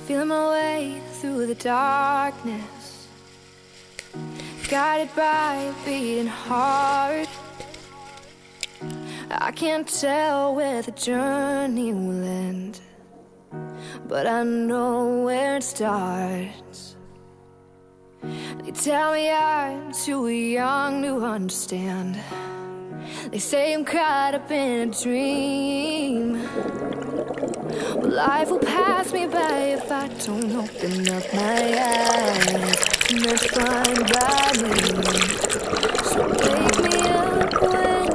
feeling my way through the darkness, guided by a beating heart. I can't tell where the journey will end, but I know where it starts. They tell me I'm too young to understand. They say I'm caught up in a dream. But life will pass me by if I don't open up my eyes, and that's fine by me. So wake me up when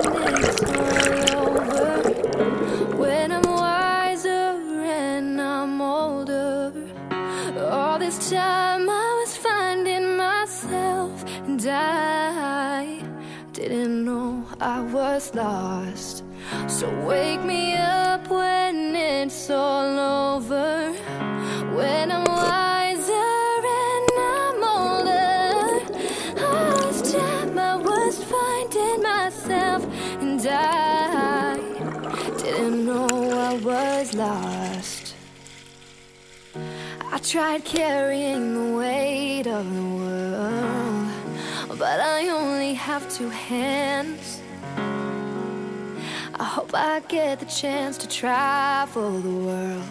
it's all over, when I'm wiser and I'm older. All this time I was finding myself, and I didn't know I was lost. So wake me up when it's all over, when I'm wiser and I'm older. All this time I was finding myself, and I didn't know I was lost. I tried carrying the weight of the world, but I only have two hands. I hope I get the chance to travel the world,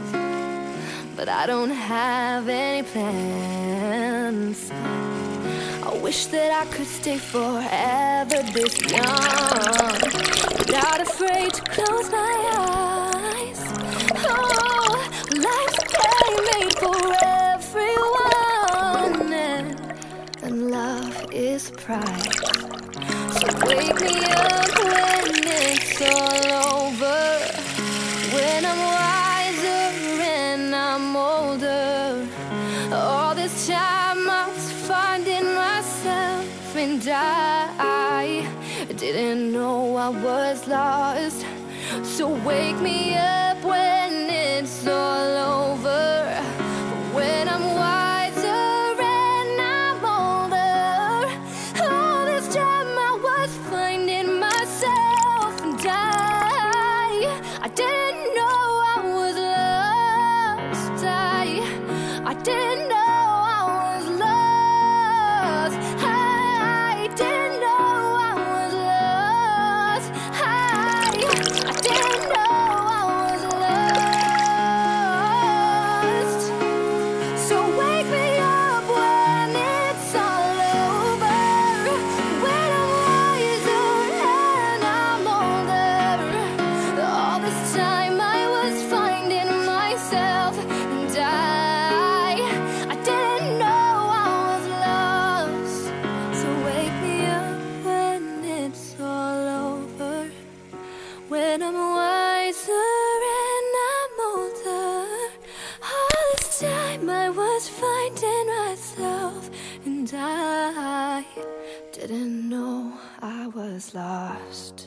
but I don't have any plans. I wish that I could stay forever this young, without afraid to close my eyes. Oh, life's a game made for everyone, and love is the prize. So wake me up when it's all over, when I'm wiser and I'm older. All this time I was finding myself, and I didn't know I was lost. So wake me up when it's all over, when I'm wiser and I'm older. All this time I was finding myself, and I didn't know I was lost. I didn't know I was lost. I didn't know I was lost. I didn't know I was lost. So wake me up when it's all over, when I'm wiser and I'm older. All this time I was finding myself, and I didn't know I was lost. So wake me up when it's all over, when I'm wiser and I'm older. All this time I was finding myself, and I didn't know I was lost.